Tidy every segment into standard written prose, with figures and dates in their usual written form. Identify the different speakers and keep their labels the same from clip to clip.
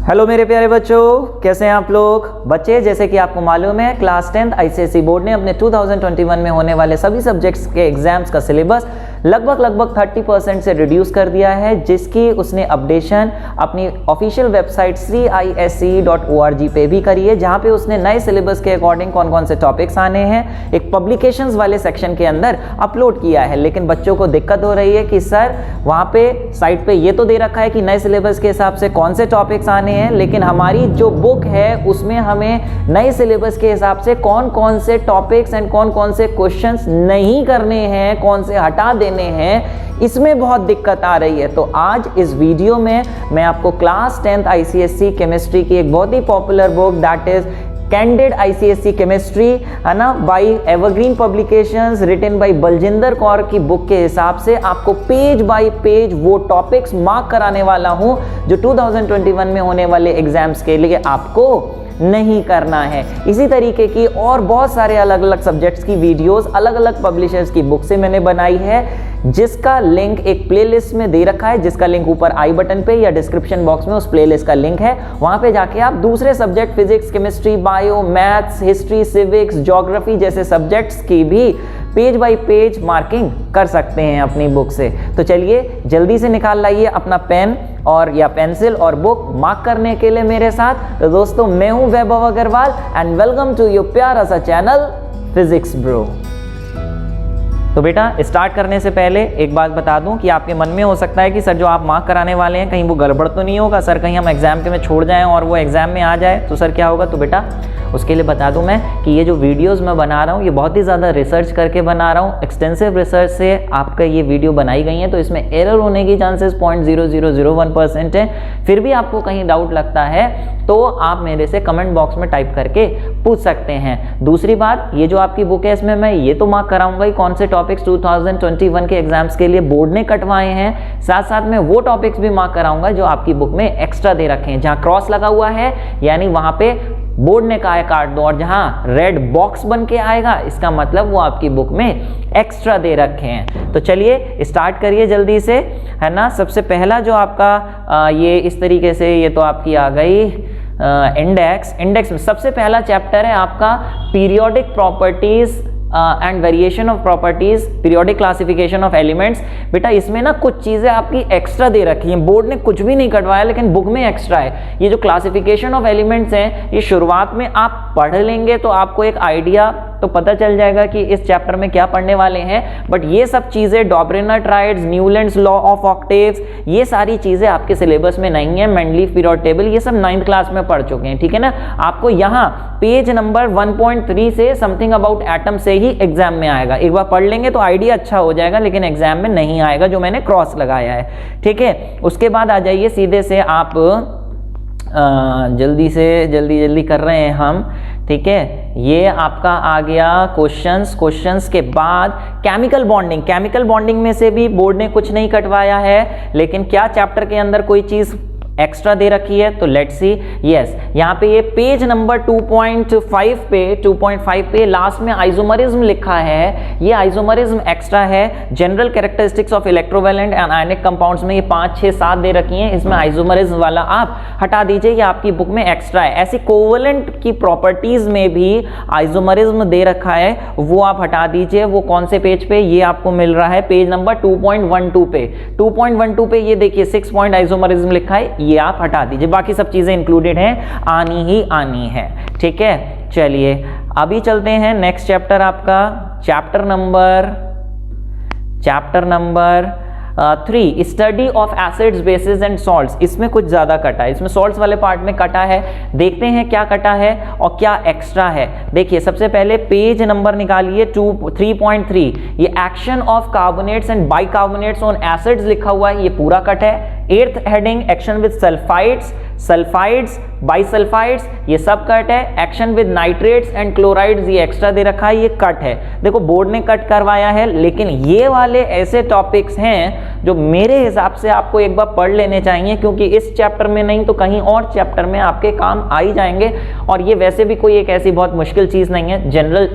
Speaker 1: Hello मेरे प्यारे बच्चों, कैसे हैं आप लोग। बच्चे, जैसे कि आपको मालूम है क्लास 10th आईसीएसई बोर्ड ने अपने 2021 में होने वाले सभी सब्जेक्ट्स के एग्जाम्स का सिलेबस लगभग 30% से रिड्यूस कर दिया है, जिसकी उसने अपडेशन अपनी ऑफिशियल वेबसाइट srisce.org पे भी करी है, जहां पे उसने नए सिलेबस के अकॉर्डिंग कौन कौन से टॉपिक्स आने हैं एक पब्लिकेशंस वाले सेक्शन के अंदर अपलोड किया है। लेकिन बच्चों को दिक्कत हो रही है कि सर वहां पे साइट पे ये तो दे रखा है कि नए सिलेबस के हिसाब से कौन से टॉपिक्स आने हैं, लेकिन हमारी जो बुक है उसमें हमें नए सिलेबस के हिसाब से कौन कौन से टॉपिक्स एंड कौन कौन से क्वेश्चंस नहीं करने हैं, कौन से हटा देने हैं, इसमें बहुत दिक्कत आ रही है। तो आज इस वीडियो में मैं आपको क्लास 10th आईसीएसई केमिस्ट्री की एक बहुत ही popular book that is candid ICSE chemistry है ना, by Evergreen Publications, written by Baljinder Kaur की बुक के हिसाब से आपको पेज बाय पेज वो टॉपिक्स मार्क कराने वाला हूं जो 2021 में होने वाले एग्जाम्स के लिए आपको नहीं करना है। इसी तरीके की और बहुत सारे अलग अलग सब्जेक्ट्स की वीडियोस अलग अलग पब्लिशर्स की बुक से मैंने बनाई है, जिसका लिंक एक प्लेलिस्ट में दे रखा है, जिसका लिंक ऊपर आई बटन पे या डिस्क्रिप्शन बॉक्स में उस प्लेलिस्ट का लिंक है। वहां पे जाके आप दूसरे subject physics, chemistry, bio, maths, history, civics, geography जैसे सब्जेक्ट्स की भी पेज बाय पेज मार्किंग कर सकते हैं अपनी बुक से। तो चलिए जल्दी से निकाल लाइए अपना पेन और या पेंसिल और बुक मार्क करने के लिए मेरे साथ। तो दोस्तों, मैं हूं Vaibhav Agarwal and welcome to your प्यारा सा चैनल फिजिक्स ब्रो। तो बेटा, स्टार्ट करने से पहले एक बात बता दूं कि आपके मन में हो सकता है कि सर जो आप मार्क कराने वाले हैं कहीं वो गड़बड़ तो नहीं होगा, सर कहीं हम एग्जाम के में छोड़ जाएं और वो एग्जाम में आ जाए तो सर क्या होगा। तो बेटा उसके लिए बता दूं मैं कि ये जो वीडियोस मैं बना रहा हूँ ये बहुत ही ज़्यादा रिसर्च करके बना रहा हूँ, एक्सटेंसिव रिसर्च से आपका ये वीडियो बनाई गई है, तो इसमें एरर होने की चांसेस 0.0001% है। फिर भी आपको कहीं डाउट लगता है तो आप मेरे से कमेंट बॉक्स में टाइप करके पूछ सकते हैं। दूसरी बात, ये जो आपकी बुक है इसमें मैं ये तो मार्क कराऊंगा ही कौन से टॉपिक्स 2021 के एग्जाम्स के लिए बोर्ड ने कटवाए हैं, साथ साथ में वो टॉपिक्स भी मार्क कराऊंगा जो आपकी बुक में एक्स्ट्रा दे रखे हैं। जहां क्रॉस लगा हुआ है यानी वहां पे बोर्ड ने कहा है काट दो, और जहां रेड बॉक्स बन के आएगा इसका मतलब वो आपकी बुक में एक्स्ट्रा दे रखे हैं। तो चलिए स्टार्ट करिए जल्दी से, है ना। सबसे पहला जो आपका ये इस तरीके से ये तो आपकी आ गई इंडेक्स में सबसे पहला चैप्टर है आपका periodic properties and variation of properties, periodic classification of elements. बेटा इसमें ना कुछ चीजें आपकी एक्स्ट्रा दे रखी हैं, बोर्ड ने कुछ भी नहीं कटवाया लेकिन बुक में एक्स्ट्रा है। ये जो क्लासिफिकेशन ऑफ एलिमेंट्स हैं ये शुरुआत में आप पढ़ लेंगे तो आपको एक आइडिया तो पता चल जाएगा कि इस चैप्टर में क्या पढ़ने वाले हैं, बट ये सब चीजें Dobereiner triads, Newlands law of octaves, ये सारी चीजें आपके सिलेबस में नहीं है। मेंडलीफ पीरियड टेबल ये सब 9th क्लास में पढ़ चुके हैं, ठीक है ना। आपको यहाँ पेज नंबर 1.3 से समथिंग अबाउट एटम से ही एग्जाम में आएगा। एक बार पढ़ लेंगे तो आइडिया अच्छा हो जाएगा, लेकिन एग्जाम में नहीं आएगा जो मैंने क्रॉस लगाया है, ठीक है। उसके बाद आ जाइए सीधे से आप जल्दी कर रहे हैं हम, ठीक है। ये आपका आ गया क्वेश्चंस के बाद केमिकल बॉन्डिंग में से भी बोर्ड ने कुछ नहीं कटवाया है, लेकिन क्या चैप्टर के अंदर कोई चीज एक्स्ट्रा दे रखी है तो लेट्स सी। यस, यहाँ पे ये पेज नंबर 2.5 पे लास्ट में आइसोमरिज्म लिखा है, ये आइसोमरिज्म एक्स्ट्रा है। General characteristics of electrovalent and ionic compounds में ये 5, 6, 7 दे रखी हैं, इसमें आइसोमरिज्म वाला आप हटा दीजिए, ये आपकी बुक में एक्स्ट्रा है। ऐसी कोवलेंट की प्रॉपर्टीज में भी आइसोमरिज्म दे रखा है, वो आप हटा दीजिए। वो कौन से पेज पे, ये आपको मिल रहा है पेज नंबर 2.12 पे। 2.12 पे ये देखिए 6 पॉइंट आइसोमरिज्म लिखा है, ये आप हटा दीजिए। बाकी सब चीजें इंक्लूडेड हैं, आनी ही आनी है, ठीक है। चलिए अभी चलते हैं नेक्स्ट चैप्टर, आपका chapter number 3 study of acids, basis and salts. इसमें कुछ ज्यादा कटा है, इसमें सॉल्ट्स वाले पार्ट में कटा है। देखते हैं क्या कटा है और क्या एक्स्ट्रा है। देखिए सबसे पहले पेज नंबर निकालिए 3.3, ये action of carbonates and bicarbonates on acids लिखा हुआ है, ये पूरा कट है। 8th heading action with sulphides, bisulphides, ये सब कट है। Action with nitrates and chlorides ये एक्स्ट्रा दे रखा है, ये कट है। देखो बोर्ड ने कट करवाया है, लेकिन ये वाले ऐसे टॉपिक्स हैं जो मेरे हिसाब से आपको एक बार पढ़ लेने चाहिए, क्योंकि इस चैप्टर में नहीं तो कहीं और चैप्टर में आपके काम आ ही जाएंगे। और ये वैसे भी कोई एक ऐसी बहुत मुश्किल चीज नहीं है, जनरल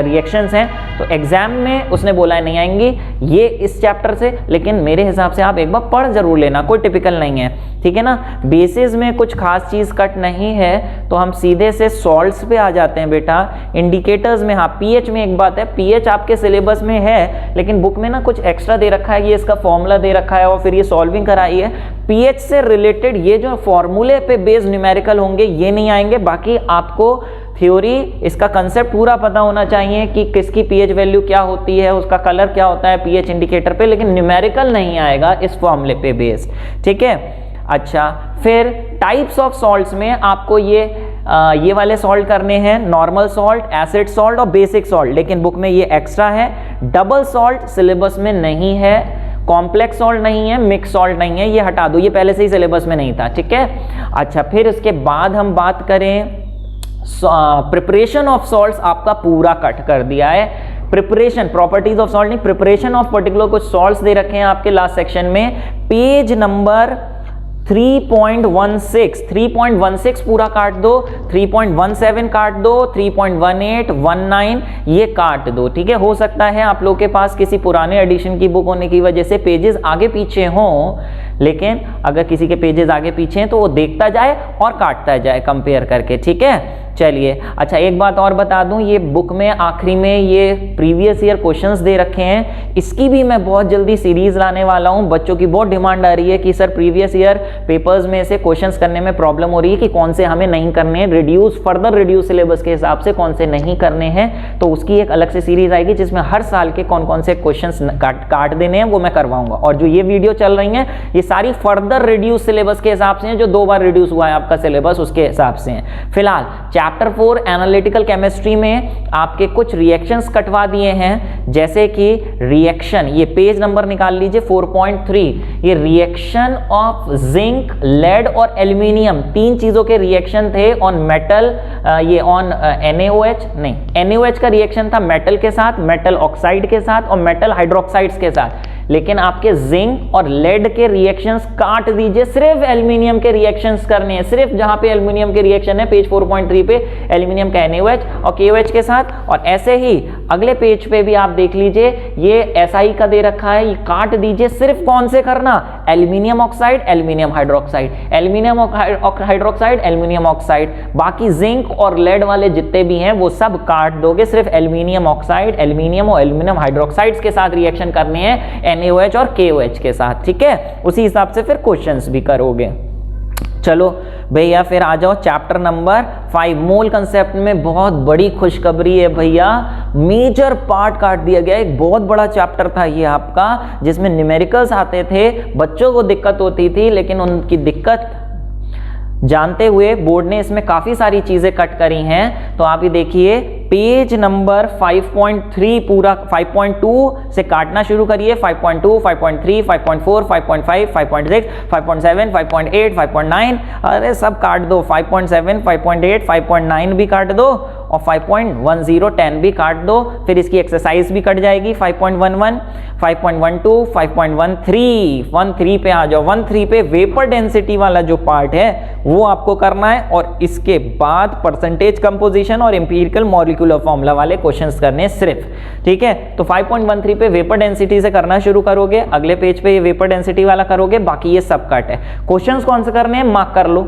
Speaker 1: रिएक्शंस हैं, तो एग्जाम में उसने बोला है नहीं आएंगी। ये इस चैप्टर से, लेकिन मेरे हिसाब से आप एक बार पढ़ जरूर लेना, कोई टिपिकल नहीं है, ठीक है ना। बेसिस में कुछ खास चीज कट नहीं है, तो हम सीधे से सॉल्ट्स पे आ जाते हैं बेटा। इंडिकेटर्स में हाँ, पीएच में एक बात है, पीएच आपके सिलेबस में है, लेकिन बुक में ना कुछ एक्स्ट्रा दे रखा है, ये इसका फॉर्मूला दे रखा है और फिर ये सॉल्विंग कराई है। पीएच से रिलेटेड ये जो फॉर्मूले पे बेस्ड न्यूमेरिकल होंगे ये नहीं आएंगे, बाकी आपको थ्योरी, इसका कंसेप्ट पूरा पता होना चाहिए कि किसकी पीएच वैल्यू क्या होती है, उसका कलर क्या होता है पीएच इंडिकेटर पे, लेकिन न्यूमेरिकल नहीं आएगा इस फॉर्मूले पे बेस्ड, ठीक है। अच्छा, फिर टाइप्स ऑफ सॉल्ट्स में आपको ये वाले सॉल्ट करने हैं, नॉर्मल सॉल्ट, एसिड सॉल्ट और बेसिक सॉल्ट, लेकिन बुक में ये एक्स्ट्रा है। डबल सॉल्ट सिलेबस में नहीं है, कॉम्प्लेक्स सॉल्ट नहीं है, मिक्स सॉल्ट नहीं है, ये हटा दो, ये पहले से ही सिलेबस में नहीं था, ठीक है। अच्छा, फिर इसके बाद हम बात करें प्रिपरेशन ऑफ सॉल्ट्स, आपका पूरा कट कर दिया है। प्रिपरेशन, प्रॉपर्टीज ऑफ सॉल्ट नहीं, प्रिपरेशन ऑफ पर्टिकुलर कुछ सॉल्ट्स दे रखे हैं आपके लास्ट सेक्शन में, पेज नंबर 3.16 पूरा काट दो, 3.17 काट दो, 3.18, 19 ये काट दो, ठीक है। हो सकता है आप लोग के पास किसी पुराने एडिशन की बुक होने की वजह से पेजेस आगे पीछे हों, लेकिन अगर किसी के पेजेस आगे पीछे हैं तो वो देखता जाए और काटता जाए कंपेयर करके, ठीक है। चलिए, अच्छा एक बात और बता दूं, ये बुक में आखिरी में ये प्रीवियस ईयर क्वेश्चंस दे रखे हैं, इसकी भी मैं बहुत जल्दी सीरीज लाने वाला हूं। बच्चों की बहुत डिमांड आ रही है कि सर प्रीवियस ईयर पेपर्स में से क्वेश्चंस करने में प्रॉब्लम हो रही है कि कौन से हमें नहीं करने हैं, फर्दर रिड्यूस सिलेबस के हिसाब से कौन से नहीं करने हैं, तो उसकी एक अलग से सीरीज आएगी जिसमें हर साल के कौन कौन से क्वेश्चन काट देने हैं वो मैं करवाऊंगा। और जो ये वीडियो चल रही है ये सारी फर्दर रिड्यूस सिलेबस के हिसाब से हैं, जो 2 बार रिड्यूस हुआ है आपका सिलेबस उसके हिसाब से हैं। फिलहाल चैप्टर 4 एनालिटिकल केमिस्ट्री में आपके कुछ रिएक्शंस कटवा दिए हैं, जैसे कि रिएक्शन, ये पेज नंबर निकाल लीजिए 4.3, ये रिएक्शन ऑफ जिंक, लेड और एल्यूमिनियम, 3 चीजों के रिएक्शन थे ऑन मेटल, ये ऑन NaOH नहीं, NaOH का रिएक्शन था मेटल के साथ, मेटल ऑक्साइड के साथ और मेटल हाइड्रोक्साइड्स के साथ, लेकिन आपके जिंक और लेड के रिएक्शंस काट दीजिए, सिर्फ एल्यूमिनियम के रिएक्शंस करने हैं, सिर्फ जहां पे एल्यूमिनियम के रिएक्शन है पेज 4.3 पे एल्यूमिनियम का NaOH और KOH के साथ, और ऐसे ही अगले पेज पे भी आप देख लीजिए ये SI का दे रखा है, ये काट दीजिए, सिर्फ कौन से करना, aluminium oxide, aluminium hydroxide, aluminium hydroxide, aluminium oxide, बाकी जिंक और लेड वाले जितने भी हैं वो सब काट दोगे, सिर्फ एल्यूमिनियम ऑक्साइड, एल्यूमिनियम और एल्यूमिनियम हाइड्रोक्साइड्स के साथ रिएक्शन करने हैं NaOH और KOH के साथ, ठीक है। उसी हिसाब से फिर क्वेश्चंस भी करोगे। चलो भैया फिर आ जाओ चैप्टर नंबर 5, मोल कंसेप्ट में बहुत बड़ी खुशखबरी है भैया, मेजर पार्ट काट दिया गया। एक बहुत बड़ा चैप्टर था ये आपका, जिसमें न्यूमेरिकल्स आते थे, बच्चों को दिक्कत होती थी, लेकिन उनकी दिक्कत जानते हुए बोर्ड ने इसमें काफी सारी चीजें कट करी हैं। तो आप ये देखिए पेज नंबर 5.3 पूरा 5.2 से काटना शुरू करिए, 5.2, 5.3, 5.4, 5.5, 5.6, 5.7, 5.8, 5.9, अरे सब काट दो, 5.7, 5.8, 5.9 भी काट दो और 5.10, 10 भी काट दो, फिर इसकी एक्सरसाइज भी कट जाएगी, 5.11, 5.12, 5.13 पे आ जाओ। 13 पे वेपर डेंसिटी वाला जो पार्ट है वो आपको करना है, और इसके बाद परसेंटेज कंपोजिशन और एम्पिरिकल मॉलिक्यूलर फॉर्मूला वाले क्वेश्चंस करने हैं सिर्फ, ठीक है। तो 5.13 पे वेपर डेंसिटी से करना शुरू करोगे, अगले पेज पे ये वेपर डेंसिटी वाला करोगे, बाकी ये सब कट है। क्वेश्चंस कौन से करने हैं मार्क कर लो।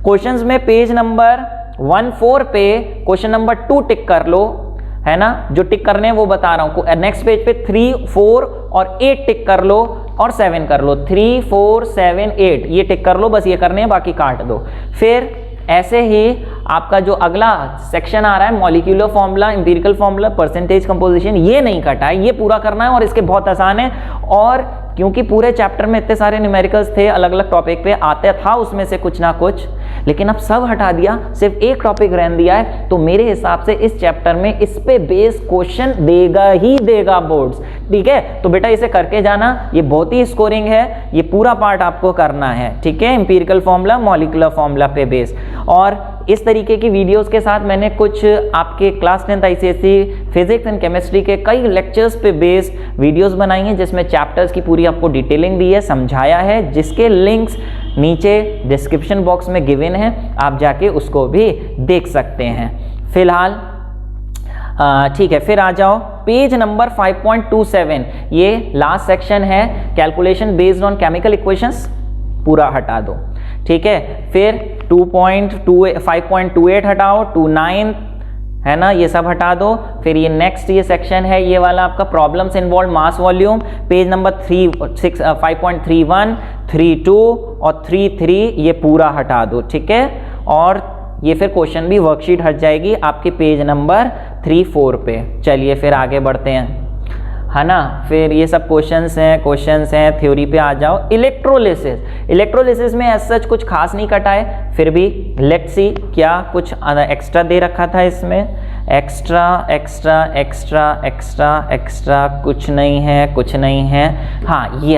Speaker 1: क्वेश्चंस में पेज नंबर 14 पे क्वेश्चन नंबर 2 टिक कर लो, है ना, जो टिक करने हैं वो बता रहा हूं। नेक्स्ट पेज पे 3, 4 और 8 टिक कर लो और 7 कर लो, 3, 4, 7, 8 ये टिक कर लो, बस ये करने हैं, बाकी काट दो। फिर ऐसे ही आपका जो अगला सेक्शन आ रहा है molecular formula, empirical formula, percentage composition, ये नहीं कटा है, ये पूरा करना है और इसके बहुत आसान है। और क्योंकि पूरे चैप्टर में इतने सारे न्यूमेरिकल्स थे, अलग अलग टॉपिक पे आते था उसमें से कुछ ना कुछ, लेकिन अब सब हटा दिया, सिर्फ एक टॉपिक रहने दिया है, तो मेरे हिसाब से इस चैप्टर में इस पे बेस क्वेश्चन देगा ही देगा बोर्ड्स, ठीक है। तो बेटा इसे करके जाना, ये बहुत ही स्कोरिंग है, ये पूरा पार्ट आपको करना है, ठीक है। एम्पिरिकल फॉर्मूला, मॉलिक्यूलर फॉर्मूला पे बेस, और इस तरीके की वीडियोस के साथ मैंने कुछ आपके class 10th ICSE physics and chemistry के कई लेक्चर्स पे बेस्ड वीडियोस बनाई हैं, जिसमें चैप्टर्स की पूरी आपको डिटेलिंग दी है, समझाया है, जिसके लिंक्स नीचे डिस्क्रिप्शन बॉक्स में गिवन है, आप जाके उसको भी देख सकते हैं। फिलहाल ठीक है, फिर आ जाओ पेज नंबर 5.27, ये लास्ट सेक्शन है, calculation based on chemical equations, पूरा हटा दो। ठीक है, फिर 5.28 हटाओ, 29 है ना, ये सब हटा दो। फिर ये नेक्स्ट ये सेक्शन है, ये वाला आपका problems involve mass volume, page number 5.31, 32 और 33, ये पूरा हटा दो। ठीक है, और ये फिर क्वेश्चन भी वर्कशीट हट जाएगी आपके पेज नंबर 3-4 पे। चलिए फिर आगे बढ़ते हैं, है ना। फिर ये सब क्वेश्चंस हैं, थ्योरी पे आ जाओ। इलेक्ट्रोलिसिस में एज सच कुछ खास नहीं कटा है, फिर भी लेट्स सी क्या कुछ एक्स्ट्रा दे रखा था इसमें। एक्स्ट्रा कुछ नहीं है। हाँ, ये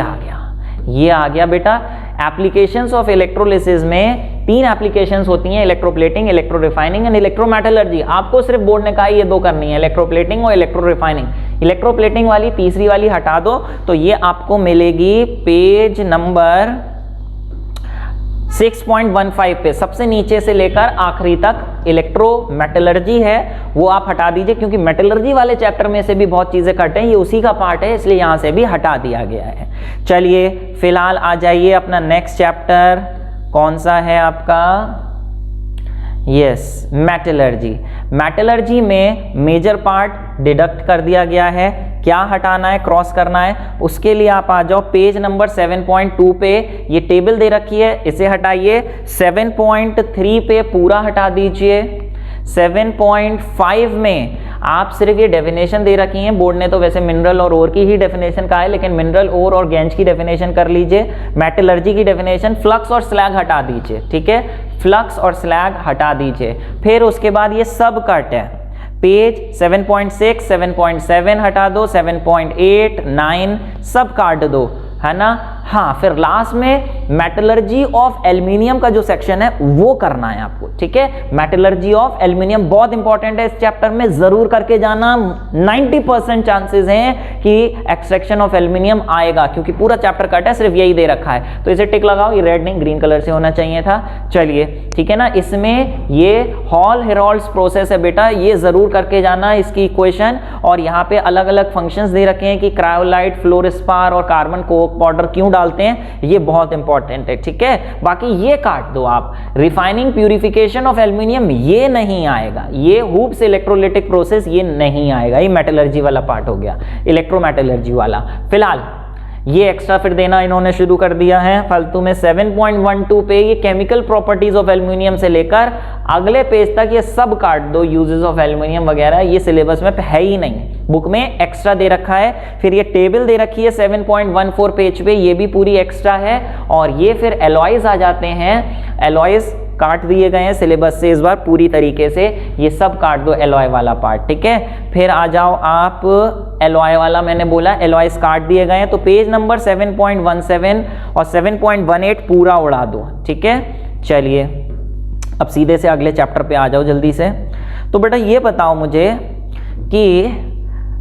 Speaker 1: आ गया बेटा। एप्लीकेशंस ऑफ इलेक्ट्रोलिसिस में 3 एप्लीकेशंस होती हैं, electroplating, electro refining and electrometallurgy. आपको सिर्फ बोर्ड ने कहा ये 2 करनी है, इलेक्ट्रोप्लेटिंग और इलेक्ट्रो रिफाइनिंग। इलेक्ट्रोप्लेटिंग वाली तीसरी वाली हटा दो, तो ये आपको मिलेगी पेज नंबर 6.15 पे, सबसे नीचे से लेकर आखिरी तक इलेक्ट्रोमेटलर्जी है, वो आप हटा दीजिए, क्योंकि मेटलर्जी वाले चैप्टर में से भी बहुत चीजें कटे हैं, ये उसी का पार्ट है, इसलिए यहां से भी हटा दिया गया है। चलिए फिलहाल आ जाइए अपना नेक्स्ट चैप्टर, कौन सा है आपका, यस, मेटलर्जी में मेजर पार्ट डिडक्ट कर दिया गया है, क्या हटाना है, क्रॉस करना है, उसके लिए आप आ जाओ पेज नंबर 7.2 पे, ये टेबल दे रखी है, इसे हटाइए। 7.3 पे पूरा हटा दीजिए। 7.5 में आप सिर्फ ये डेफिनेशन दे रखी हैं, बोर्ड ने तो वैसे मिनरल और ओर की ही डेफिनेशन कहा है, लेकिन मिनरल ओर और गेंज की डेफिनेशन कर लीजिए। मेटलर्जी की डेफिनेशन, फ्लक्स और स्लैग हटा दीजिए। ठीक है, फ्लक्स और स्लैग हटा दीजिए। फिर उसके बाद ये सब कट है, पेज 7.6, 7.7 हटा दो, 7.8, 9 सब काट दो, है ना। हाँ, फिर लास्ट में मेटलर्जी ऑफ एल्यूमिनियम का जो सेक्शन है वो करना है आपको। ठीक है, मेटलर्जी ऑफ एल्यूमिनियम बहुत इंपॉर्टेंट है, इस चैप्टर में जरूर करके जाना। 90% चांसेस हैं कि एक्सट्रैक्शन ऑफ एल्यूमिनियम आएगा, क्योंकि पूरा चैप्टर कट है, सिर्फ यही दे रखा है, तो इसे टिक लगाओ, ये रेड नहीं ग्रीन कलर से होना चाहिए था। चलिए ठीक है ना, इसमें ये हॉल हेरोल्ड्स प्रोसेस है बेटा, ये जरूर करके जाना इसकी इक्वेशन, और यहाँ पे अलग अलग फंक्शंस दे रखे हैं कि क्रायोलाइट, फ्लोरोस्पार और कार्बन कोक पाउडर क्यों डालते हैं, ये बहुत इंपॉर्टेंट है। ठीक है, बाकी ये काट दो आप। रिफाइनिंग, प्यूरिफिकेशन ऑफ एल्यूमिनियम ये नहीं आएगा, ये हूप्स इलेक्ट्रोलिटिक प्रोसेस ये नहीं आएगा, ये मेटलर्जी वाला पार्ट हो गया, इलेक्ट्रोमेटलर्जी वाला। फिलहाल ये एक्स्ट्रा फिर देना इन्होंने शुरू कर दिया है फालतू में। 7.12 पे ये केमिकल प्रॉपर्टीज ऑफ एल्यूमिनियम से लेकर अगले पेज तक ये सब काट दो, यूजेस ऑफ एल्यूमिनियम वगैरह, ये सिलेबस में है ही नहीं, बुक में एक्स्ट्रा दे रखा है। फिर ये टेबल दे रखी है 7.14 पेज पे, ये भी पूरी एक्स्ट्रा है। और ये फिर एलॉयज आ जाते हैं, एलॉयज काट दिए गए हैं सिलेबस से इस बार पूरी तरीके से, ये सब काट दो एलॉय वाला पार्ट। ठीक है, फिर आ जाओ आप एलॉय वाला, मैंने बोला एलॉयज काट दिए गए हैं, तो पेज नंबर 7.17 और 7.18 पूरा उड़ा दो। ठीक है, चलिए अब सीधे से अगले चैप्टर पे आ जाओ जल्दी से। तो बेटा ये बताओ मुझे कि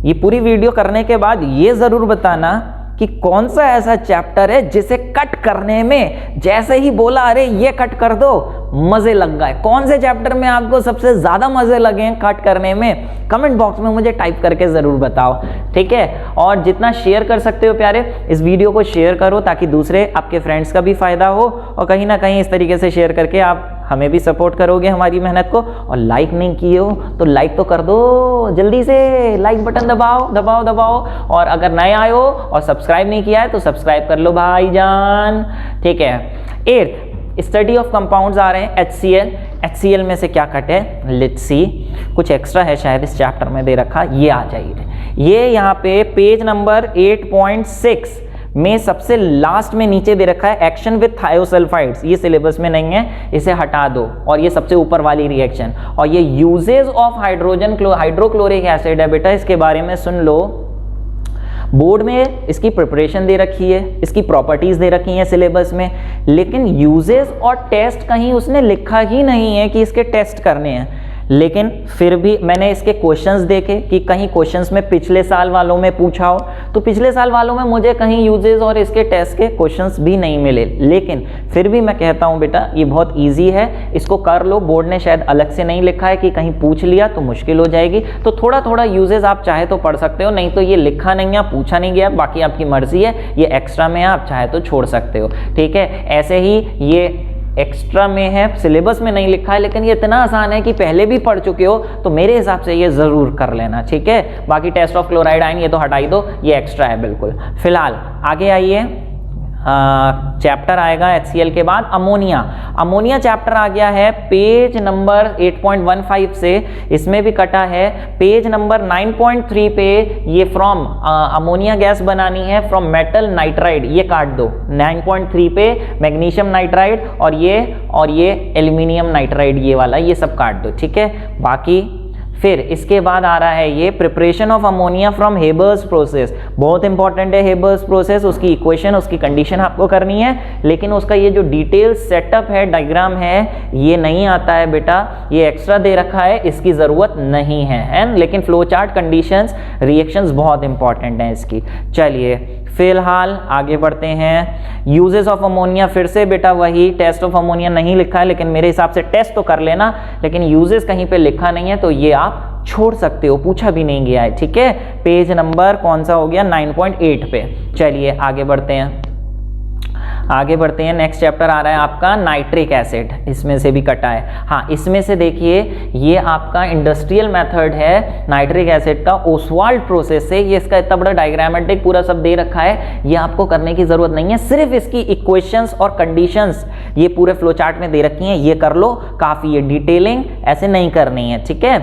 Speaker 1: ये पूरी वीडियो करने के बाद ये जरूर बताना कि कौन सा ऐसा चैप्टर है जिसे कट करने में जैसे ही बोला अरे ये कट कर दो मजे लग गए। कौन से चैप्टर में आपको सबसे ज्यादा मजे लगे हैं कट करने में, कमेंट बॉक्स में मुझे टाइप करके जरूर बताओ। ठीक है, और जितना शेयर कर सकते हो प्यारे, इस वीडियो को शेयर करो ताकि दूसरे आपके फ्रेंड्स का भी फायदा हो, और कहीं ना कहीं इस तरीके से शेयर करके आप हमें भी सपोर्ट करोगे हमारी मेहनत को। और लाइक नहीं किए हो तो लाइक तो कर दो, जल्दी से लाइक बटन दबाओ दबाओ दबाओ। और अगर नए आए हो और सब्सक्राइब नहीं किया है तो सब्सक्राइब कर लो भाईजान। ठीक है, 8th स्टडी ऑफ कंपाउंड्स आ रहे हैं, HCl। HCl में से क्या कट है, लेट्स सी, कुछ एक्स्ट्रा है शायद इस चैप्टर में दे रखा, ये आ जाइए। ये यहाँ पे पेज नंबर 8.6 में सबसे लास्ट में नीचे दे रखा है एक्शन विद थायोसल्फाइड्स, ये सिलेबस में नहीं है, इसे हटा दो। और ये सबसे ऊपर वाली रिएक्शन, और ये यूजेस ऑफ हाइड्रोक्लोरिक एसिड है बेटा, इसके बारे में सुन लो। बोर्ड में इसकी प्रिपरेशन दे रखी है, इसकी प्रॉपर्टीज दे रखी हैं सिलेबस में, लेकिन यूजेस और टेस्ट कहीं उसने लिखा ही नहीं है कि इसके टेस्ट करने हैं। लेकिन फिर भी मैंने इसके क्वेश्चंस देखे कि कहीं क्वेश्चंस में पिछले साल वालों में पूछा हो, तो पिछले साल वालों में मुझे कहीं यूजेस और इसके टेस्ट के क्वेश्चंस भी नहीं मिले, लेकिन फिर भी मैं कहता हूँ बेटा ये बहुत ईजी है, इसको कर लो। बोर्ड ने शायद अलग से नहीं लिखा है कि कहीं पूछ लिया तो मुश्किल हो जाएगी, तो थोड़ा थोड़ा यूजेस आप चाहे तो पढ़ सकते हो, नहीं तो ये लिखा नहीं है, पूछा नहीं गया, बाकी आपकी मर्जी है, ये एक्स्ट्रा में आप चाहे तो छोड़ सकते हो। ठीक है, ऐसे ही ये एक्स्ट्रा में है, सिलेबस में नहीं लिखा है, लेकिन ये इतना आसान है कि पहले भी पढ़ चुके हो तो मेरे हिसाब से ये जरूर कर लेना। ठीक है, बाकी टेस्ट ऑफ क्लोराइड आयन ये तो हटा ही दो, ये एक्स्ट्रा है बिल्कुल। फिलहाल आगे आइए, चैप्टर आएगा HCl के बाद अमोनिया। अमोनिया चैप्टर आ गया है पेज नंबर 8.15 से, इसमें भी कटा है। पेज नंबर 9.3 पे ये फ्रॉम अमोनिया गैस बनानी है फ्रॉम मेटल नाइट्राइड, ये काट दो। 9.3 पे मैग्नीशियम नाइट्राइड और ये एल्यूमिनियम नाइट्राइड, ये वाला, ये सब काट दो। ठीक है, बाकी फिर इसके बाद आ रहा है ये preparation of ammonia from Haber's process. बहुत इंपॉर्टेंट है हेबर्स प्रोसेस, उसकी इक्वेशन, उसकी कंडीशन आपको करनी है, लेकिन उसका ये जो डिटेल सेटअप है, डायग्राम है, ये नहीं आता है बेटा, ये एक्स्ट्रा दे रखा है, इसकी ज़रूरत नहीं है, लेकिन फ्लो चार्ट, कंडीशंस, रिएक्शंस बहुत इंपॉर्टेंट हैं इसकी। चलिए फिलहाल आगे बढ़ते हैं। यूजेस ऑफ अमोनिया, फिर से बेटा वही, टेस्ट ऑफ अमोनिया नहीं लिखा है, लेकिन मेरे हिसाब से टेस्ट तो कर लेना, लेकिन यूजेस कहीं पे लिखा नहीं है तो ये आप छोड़ सकते हो, पूछा भी नहीं गया है। ठीक है, पेज नंबर कौन सा हो गया, 9.8 पे। चलिए आगे बढ़ते हैं, नेक्स्ट चैप्टर आ रहा है आपका नाइट्रिक एसिड, इसमें से भी कटा है। हाँ, इसमें से देखिए ये आपका इंडस्ट्रियल मेथड है नाइट्रिक एसिड का, ओसवाल्ड प्रोसेस से। ये इसका इतना बड़ा डायग्रामेटिक पूरा सब दे रखा है, ये आपको करने की जरूरत नहीं है, सिर्फ इसकी इक्वेशंस और कंडीशंस ये पूरे फ्लो चार्ट में दे रखी हैं, ये कर लो, काफी है, डिटेलिंग ऐसे नहीं करनी है। ठीक है,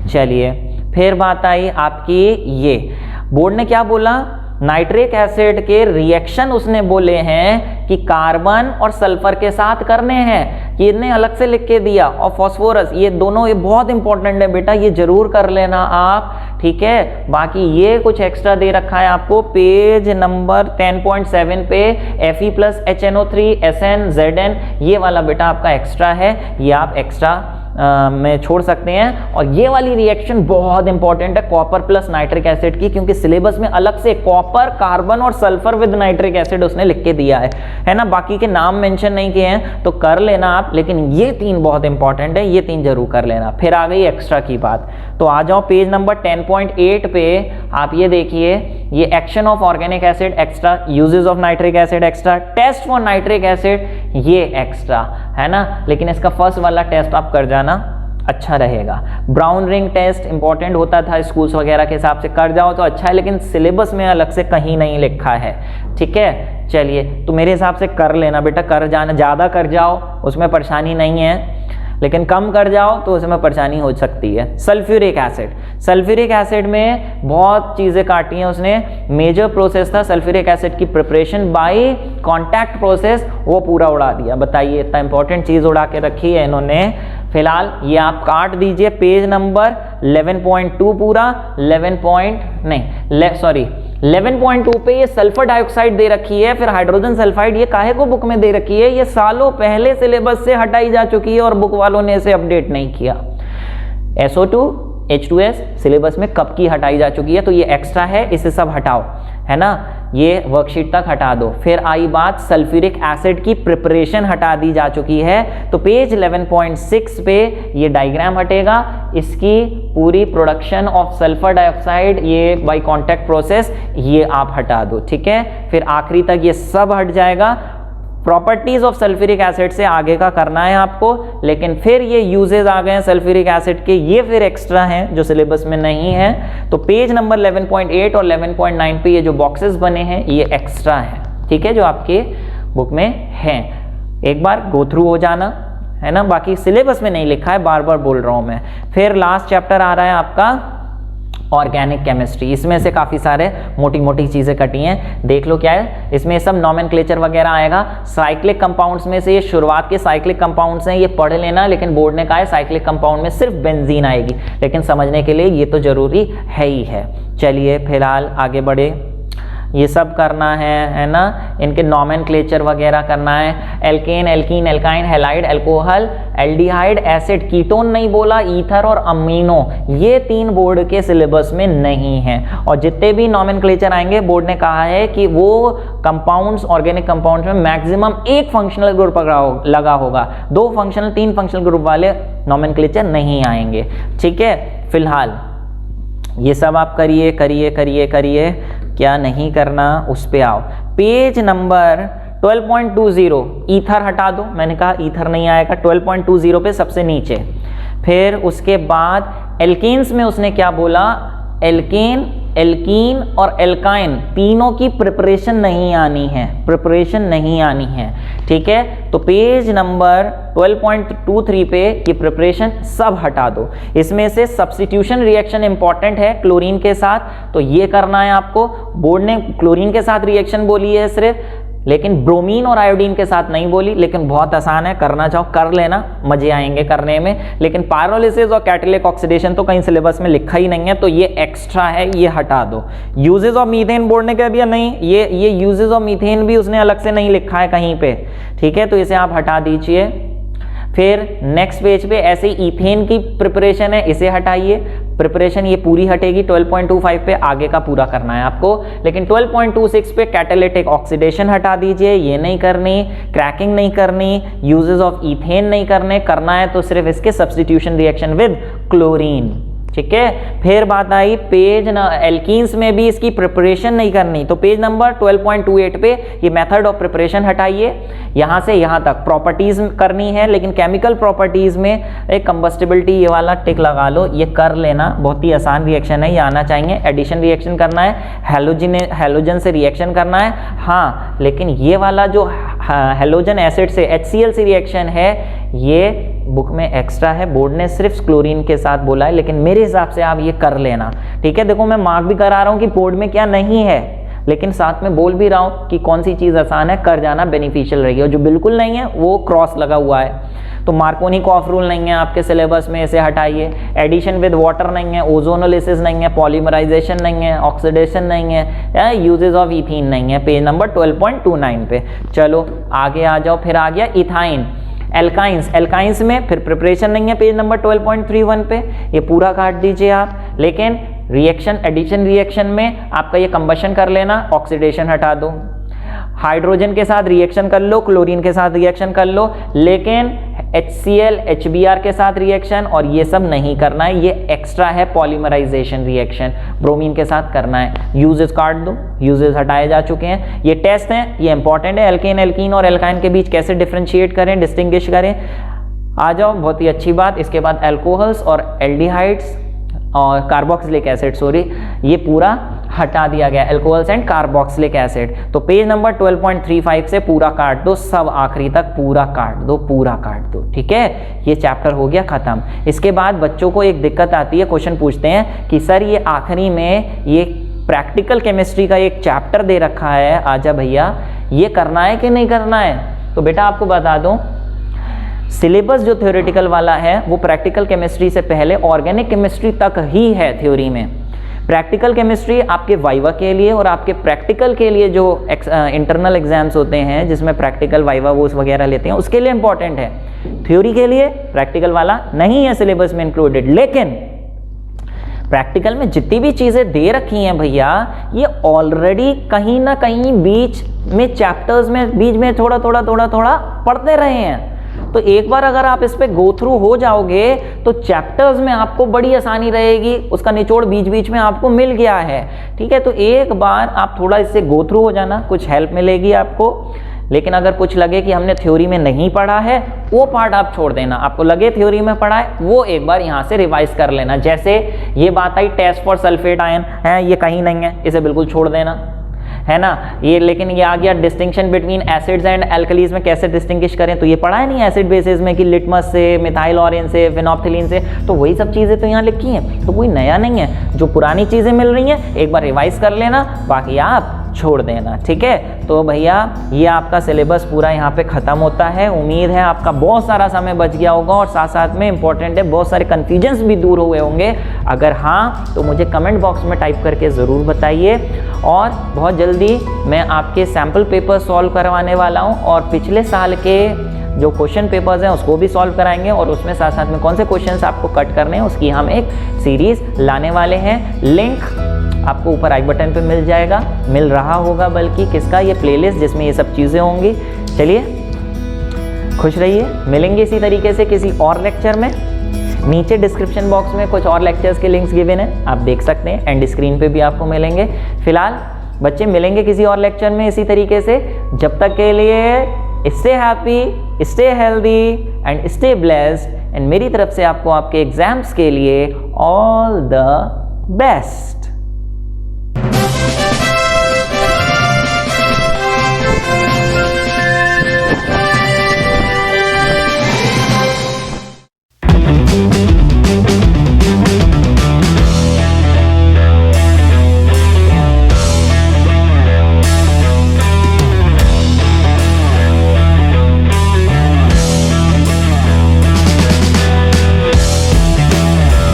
Speaker 1: चलिए फिर बात आई आपकी, ये बोर्ड ने क्या बोला, नाइट्रिक एसिड के रिएक्शन उसने बोले हैं कि कार्बन और सल्फर के साथ करने हैं, ये ने अलग से लिख के दिया, और फास्फोरस, ये दोनों, ये बहुत इंपॉर्टेंट है बेटा, ये जरूर कर लेना आप। ठीक है, बाकी ये कुछ एक्स्ट्रा दे रखा है आपको पेज नंबर 10.7 पे, Fe+HNO3 SN Zn, ये वाला बेटा आपका एक्स्ट्रा है, ये आप एक्स्ट्रा में छोड़ सकते हैं। और ये वाली रिएक्शन बहुत इंपॉर्टेंट है कॉपर प्लस नाइट्रिक एसिड की, क्योंकि सिलेबस में अलग से कॉपर, कार्बन और सल्फर विद नाइट्रिक एसिड उसने लिख के दिया है ना, बाकी के नाम मेंशन नहीं किए हैं तो कर लेना आप, लेकिन ये तीन बहुत इंपॉर्टेंट है, ये तीन जरूर कर लेना। फिर आ गई एक्स्ट्रा की बात, तो आ जाओ पेज नंबर 10.8 पे, आप ये देखिए, ये action of organic acid extra, uses of nitric acid extra, test for nitric acid ये एक्स्ट्रा है ना, लेकिन इसका फर्स्ट वाला टेस्ट आप कर जाना, अच्छा रहेगा। ब्राउन रिंग टेस्ट इंपॉर्टेंट होता था स्कूल्स वगैरह के हिसाब से, कर जाओ तो अच्छा है, लेकिन सिलेबस में अलग से कहीं नहीं लिखा है। ठीक है, चलिए तो मेरे हिसाब से कर लेना बेटा, कर जाना, ज़्यादा कर जाओ उसमें परेशानी नहीं है, लेकिन कम कर जाओ तो उसमें परेशानी हो सकती है। सल्फ्यूरिक एसिड, सल्फ्यूरिक एसिड में बहुत चीज़ें काटी हैं उसने, मेजर प्रोसेस था सल्फ्यूरिक एसिड की प्रिपरेशन बाय कांटेक्ट प्रोसेस, वो पूरा उड़ा दिया। बताइए, इतना इंपॉर्टेंट चीज़ उड़ा के रखी है इन्होंने। फिलहाल ये आप काट दीजिए, पेज नंबर 11.2 पूरा, 11.2 पे ये सल्फर डाइऑक्साइड दे रखी है, फिर हाइड्रोजन सल्फाइड, ये काहे को बुक में दे रखी है, ये सालों पहले सिलेबस से हटाई जा चुकी है और बुक वालों ने इसे अपडेट नहीं किया। SO2 H2S सिलेबस में कब की हटाई जा चुकी है, तो ये एक्स्ट्रा है, इसे सब हटाओ, है ना, ये वर्कशीट तक हटा दो। फिर आई बात सल्फ्यूरिक एसिड की प्रिपरेशन हटा दी जा चुकी है, तो पेज 11.6 पे ये डायग्राम हटेगा, इसकी पूरी प्रोडक्शन ऑफ सल्फर डाइऑक्साइड ये बाय कांटेक्ट प्रोसेस, ये आप हटा दो। ठीक है, फिर आखिरी तक ये सब हट जाएगा। प्रॉपर्टीज ऑफ सल्फ्यूरिक एसिड से आगे का करना है आपको, लेकिन फिर ये यूजेस आ गए हैं सल्फ्यूरिक एसिड के, ये फिर एक्स्ट्रा हैं जो सिलेबस में नहीं है। तो पेज नंबर 11.8 और 11.9 पे ये जो बॉक्सेस बने हैं ये एक्स्ट्रा हैं, ठीक है, जो आपके बुक में हैं। एक बार गो थ्रू हो जाना, है ना, बाकी सिलेबस में नहीं लिखा है, बार बार बोल रहा हूँ मैं। फिर लास्ट चैप्टर आ रहा है आपका ऑर्गेनिक केमिस्ट्री, इसमें से काफ़ी सारे मोटी मोटी चीज़ें कटी हैं, देख लो क्या है इसमें, सब नॉमेनक्लेचर वगैरह आएगा। साइक्लिक कंपाउंड्स में से ये शुरुआत के साइक्लिक कंपाउंड्स हैं, ये पढ़ लेना, लेकिन बोर्ड ने कहा है साइक्लिक कंपाउंड में सिर्फ बेंजीन आएगी, लेकिन समझने के लिए ये तो जरूरी है ही है। चलिए फिलहाल आगे बढ़े, ये सब करना है ना, इनके नॉमेनक्लेचर वगैरह करना है। Alkane, alkene, alkyne, halide, alcohol, aldehyde, acid, ketone नहीं बोला, ईथर और अमीनो, ये 3 बोर्ड के सिलेबस में नहीं है। और जितने भी नॉमेनक्लेचर आएंगे बोर्ड ने कहा है कि वो कंपाउंड्स, ऑर्गेनिक कंपाउंड्स में मैक्सिमम एक फंक्शनल ग्रुप लगा होगा, 2 फंक्शनल 3 फंक्शनल ग्रुप वाले नॉमेनक्लेचर नहीं आएंगे। ठीक है, फिलहाल ये सब आप करिए करिए करिए करिए, क्या नहीं करना उस पे आओ। पेज नंबर 12.20 ईथर हटा दो, मैंने कहा ईथर नहीं आएगा, 12.20 पे सबसे नीचे। फिर उसके बाद एल्केन्स में उसने क्या बोला, एल्केन, एल्कीन और एल्काइन तीनों की प्रिपरेशन नहीं आनी है, प्रिपरेशन नहीं आनी है। ठीक है, तो पेज नंबर 12.23 पे ये प्रिपरेशन सब हटा दो। इसमें से सब्स्टिट्यूशन रिएक्शन इंपॉर्टेंट है क्लोरीन के साथ, तो ये करना है आपको। बोर्ड ने क्लोरीन के साथ रिएक्शन बोली है सिर्फ, लेकिन ब्रोमीन और आयोडीन के साथ नहीं बोली, लेकिन बहुत आसान है, करना चाहो कर लेना, मजे आएंगे करने में। लेकिन पायरोलिसिस और कैटालिटिक ऑक्सीडेशन तो कहीं सिलेबस में लिखा ही नहीं है, तो ये एक्स्ट्रा है, ये हटा दो। यूजेस ऑफ मीथेन बोर्ड ने कह दिया नहीं, ये यूजेस ऑफ मीथेन भी उसने अलग से नहीं लिखा है कहीं पे। ठीक है, तो इसे आप हटा दीजिए। फिर नेक्स्ट पेज पे ऐसे ही इथेन की प्रिपरेशन है, इसे हटाइए, प्रिपरेशन ये पूरी हटेगी। 12.25 पे आगे का पूरा करना है आपको, लेकिन 12.26 पे कैटालिटिक ऑक्सीडेशन हटा दीजिए, ये नहीं करनी, क्रैकिंग नहीं करनी, यूजेस ऑफ इथेन नहीं करने, करना है तो सिर्फ इसके सब्स्टिट्यूशन रिएक्शन विद क्लोरीन। ठीक है, फिर बात आई पेज एल्कीन्स में भी इसकी प्रिपरेशन नहीं करनी, तो पेज नंबर 12.28 पे ये मेथड ऑफ प्रिपरेशन हटाइए। यहाँ से यहाँ तक प्रॉपर्टीज करनी है, लेकिन केमिकल प्रॉपर्टीज में एक कंबस्टिबिलिटी ये वाला टिक लगा लो, ये कर लेना, बहुत ही आसान रिएक्शन है, ये आना चाहिए। एडिशन रिएक्शन करना है, हैलोजन से रिएक्शन करना है, हाँ, लेकिन ये वाला जो हैलोजन एसिड से HCl से रिएक्शन है ये बुक में एक्स्ट्रा है, बोर्ड ने सिर्फ क्लोरीन के साथ बोला है, लेकिन मेरे हिसाब से आप ये कर लेना। ठीक है, देखो मैं मार्क भी करा रहा हूँ कि बोर्ड में क्या नहीं है, लेकिन साथ में बोल भी रहा हूँ कि कौन सी चीज़ आसान है, कर जाना बेनिफिशियल रहेगी, और जो बिल्कुल नहीं है वो क्रॉस लगा हुआ है। तो मार्कोनी कॉफ रूल नहीं है आपके सिलेबस में, इसे हटाइए। एडिशन विद वाटर नहीं है, ओजोनोलिसिस नहीं है, पॉलीमराइजेशन नहीं है, ऑक्सीडेशन नहीं है, यूजेस ऑफ इथीन नहीं है, पेज नंबर 12.29 पे। चलो आगे आ जाओ, फिर आ गया इथाइन। एल्काइंस में फिर प्रिपरेशन नहीं है, पेज नंबर 12.31 पे, ये पूरा काट दीजिए आप। लेकिन रिएक्शन, एडिशन रिएक्शन में आपका ये कंबशन कर लेना, ऑक्सीडेशन हटा दो। हाइड्रोजन के साथ रिएक्शन कर लो, क्लोरीन के साथ रिएक्शन कर लो, लेकिन HCl HBr के साथ रिएक्शन और ये सब नहीं करना है, ये एक्स्ट्रा है पॉलीमराइजेशन रिएक्शन, ब्रोमीन के साथ करना है। यूजेस काट दो, यूजेस हटाए जा चुके हैं। ये टेस्ट हैं, ये इंपॉर्टेंट है, एल्केन, एल्कीन और एल्काइन के बीच कैसे डिफ्रेंशिएट करें, डिस्टिंग्विश करें। आ जाओ, बहुत ही अच्छी बात। इसके बाद एल्कोहल्स और एल्डिहाइड्स और कार्बोक्सिलिक एसिड, सॉरी, ये पूरा हटा दिया गया, एल्कोहल्स एंड कार्बोक्सिलिक एसिड। तो पेज नंबर 12.35 से पूरा काट दो, सब आखिरी तक पूरा काट दो, पूरा काट दो। ठीक है, ये चैप्टर हो गया खत्म। इसके बाद बच्चों को एक दिक्कत आती है, क्वेश्चन पूछते हैं कि सर ये आखिरी में ये प्रैक्टिकल केमिस्ट्री का एक चैप्टर दे रखा है, आजा भैया ये करना है कि नहीं करना है। तो बेटा आपको बता दूं, सिलेबस जो थ्योरेटिकल वाला है वो प्रैक्टिकल केमिस्ट्री से पहले ऑर्गेनिक केमिस्ट्री तक ही है थ्योरी में। प्रैक्टिकल केमिस्ट्री आपके वाइवा के लिए और आपके प्रैक्टिकल के लिए जो इंटरनल एग्जाम्स होते हैं जिसमें प्रैक्टिकल वाइवा वोस वगैरह लेते हैं उसके लिए इंपॉर्टेंट है। थ्योरी के लिए प्रैक्टिकल वाला नहीं है सिलेबस में इंक्लूडेड, लेकिन प्रैक्टिकल में जितनी भी चीज़ें दे रखी हैं भैया ये ऑलरेडी कहीं ना कहीं बीच में चैप्टर्स में बीच में थोड़ा थोड़ा पढ़ते रहे हैं। तो एक बार अगर आप इस पे गो थ्रू हो जाओगे तो चैप्टर्स में आपको बड़ी आसानी रहेगी, उसका निचोड़ बीच बीच में आपको मिल गया है। ठीक है, तो एक बार आप थोड़ा इससे गो थ्रू हो जाना, कुछ हेल्प मिलेगी आपको। लेकिन अगर कुछ लगे कि हमने थ्योरी में नहीं पढ़ा है वो पार्ट आप छोड़ देना, आपको लगे थ्योरी में पढ़ा है वो एक बार यहाँ से रिवाइज कर लेना। जैसे ये बात आई टेस्ट फॉर सल्फेट आयन है, ये कहीं नहीं है, इसे बिल्कुल छोड़ देना, है ना। ये लेकिन ये आ गया distinction between acids and alkalis में कैसे डिस्टिंग्विश करें, तो ये पढ़ा है नहीं एसिड बेसिस में कि लिटमस से, मिथाइल ऑरेन से, फिनोप्थिलीन से, तो वही सब चीज़ें तो यहाँ लिखी हैं, तो कोई नया नहीं है। जो पुरानी चीज़ें मिल रही हैं एक बार रिवाइज कर लेना, बाकी आप छोड़ देना, ठीक है। तो भैया ये आपका सिलेबस पूरा यहाँ पे ख़त्म होता है। उम्मीद है आपका बहुत सारा समय बच गया होगा और साथ साथ में इम्पॉर्टेंट है बहुत सारे कन्फ्यूजन्स भी दूर हुए होंगे। अगर हाँ तो मुझे कमेंट बॉक्स में टाइप करके ज़रूर बताइए। और बहुत जल्दी मैं आपके सैम्पल पेपर सॉल्व करवाने वाला हूँ और पिछले साल के जो क्वेश्चन पेपर्स हैं उसको भी सॉल्व कराएंगे और उसमें साथ साथ में कौन से क्वेश्चंस आपको कट करने हैं उसकी हम एक सीरीज़ लाने वाले हैं। लिंक आपको ऊपर आई बटन पे मिल जाएगा, मिल रहा होगा बल्कि, किसका, ये प्लेलिस्ट जिसमें ये सब चीज़ें होंगी। चलिए खुश रहिए, मिलेंगे इसी तरीके से किसी और लेक्चर में। नीचे डिस्क्रिप्शन बॉक्स में कुछ और लेक्चर्स के लिंक्स गिवन हैं, आप देख सकते हैं, एंड स्क्रीन पे भी आपको मिलेंगे। फिलहाल बच्चे मिलेंगे किसी और लेक्चर में इसी तरीके से। जब तक के लिए stay happy, stay healthy and stay blessed. And मेरी तरफ से आपको आपके एग्जाम्स के लिए ऑल द बेस्ट।